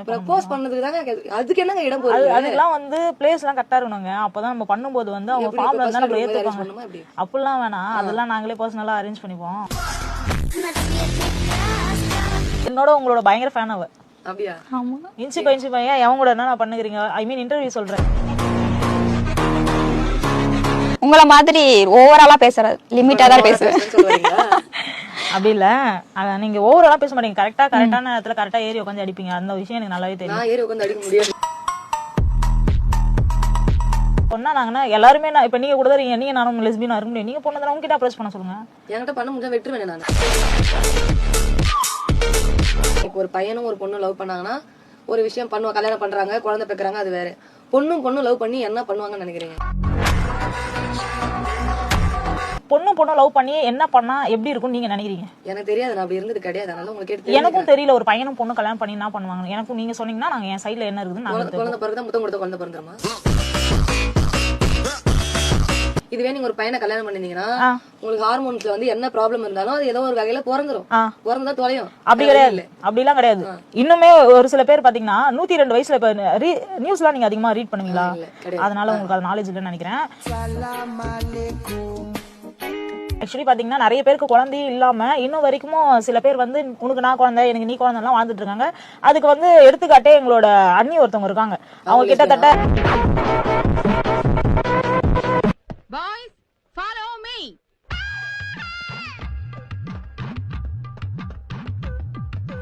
Propose பண்ணதுக்கு தாங்க அதுக்கு என்னங்க இடம் போகுது? அதெல்லாம் வந்து பிளேஸ் எல்லாம் கரெக்டா இருக்கணுங்க. அப்பதான் நம்ம பண்ணும்போது வந்து அவங்க ஃபார்ம்ல இருந்தா நம்ம ஏத்துப்பாங்க. அப்படிலாம் வேணாம், அதெல்லாம் நாங்களே பர்சனலா அரேஞ்ச் பண்ணிப்போம். என்னோட உங்களோட பயங்கர ஃபேன் அவ. அப்படியா? ஆமா. இன்சி பை இன்சி பையன் எவன் கூட என்ன பண்ணுகிறீங்க? ஐ மீன் இன்டர்வியூ சொல்றேன். உங்கள மாதிரி ஓவராலா பேசுறது, லிமிட்டா தான் பேசுவேன். அப்படி இல்ல, நீங்க ஓவராலா பேச மாட்டீங்க. கரெக்டான நேரத்துல கரெக்டா ஏறி உட்காந்து அடிப்பீங்க. அந்த விஷயம் எனக்கு நல்லாவே தெரியும். நான் ஏறி உட்காந்து அடிக்க முடியாது. பொண்ணா நாங்கன்னா எல்லாருமே இப்ப நீங்க கூட தான் நீங்க நானும் லெஸ்பியனா இருக்க முடியும். நீங்க பொண்ணு தானே, உங்ககிட்ட அப்ரோச் பண்ண சொல்லுங்க. என்கிட்ட பண்ண முடிஞ்சா வெட்டுருவேன் நான். இப்போ ஒரு பையனும் ஒரு பொண்ணும் லவ் பண்ணாங்கன்னா ஒரு விஷயம் பண்ணுவா, கல்யாணம் பண்றாங்க, குழந்தை பெக்குறாங்க, அது வேற. பொண்ணும் லவ் பண்ணி என்ன பண்ணுவாங்கன்னு நினைக்கிறீங்க? பொண்ணும் லவ் பண்ணி என்ன பண்ணா எப்படி இருக்கும் நீங்க நினைக்கிறீங்க? எனக்கு தெரியாது, நான் அப்படி இருந்தது கிடையாது. அதனால உங்களுக்கு எனக்கும் தெரியல ஒரு பையனும் பொண்ணு கல்யாணம் பண்ணி என்ன பண்ணுவாங்க. எனக்கும் நீங்க சொன்னீங்கன்னா நாங்க என் சைடுல என்ன இருக்குதுன்னு குழந்தை பிறகு முத்தம் கொடுத்த குழந்தை பிறந்துருமா? இதுவே நீங்க ஒரு பையனை கல்யாணம் பண்ணிருந்தீங்கன்னா உங்களுக்கு ஹார்மோன்ஸ்ல வந்து என்ன ப்ராப்ளம் இருந்தாலும் அது ஏதோ ஒரு வகையில பிறந்துரும், பிறந்தா தொலையும். அப்படி கிடையாது, அப்படிலாம் கிடையாது. இன்னுமே ஒரு சில பேர் பாத்தீங்கன்னா 102 வயசுல இப்ப நியூஸ்லாம் நீங்க அதிகமா ரீட் பண்ணுவீங்களா? அதனால உங்களுக்கு அது நாலேஜ் இல்லைன்னு நினைக்கிறேன். ஆக்சுவலி பாத்தீங்கன்னா நிறைய பேருக்கு குழந்தையே இல்லாம இன்னும் வரைக்கும் சில பேர் வந்து உனக்கு நான் குழந்தை எனக்கு நீ குழந்தை எல்லாம் வாழ்ந்துட்டு இருக்காங்க. அதுக்கு வந்து எடுத்துக்காட்டே எங்களோட அண்ணி ஒருத்தவங்க இருக்காங்க. அவங்க கிட்டத்தட்ட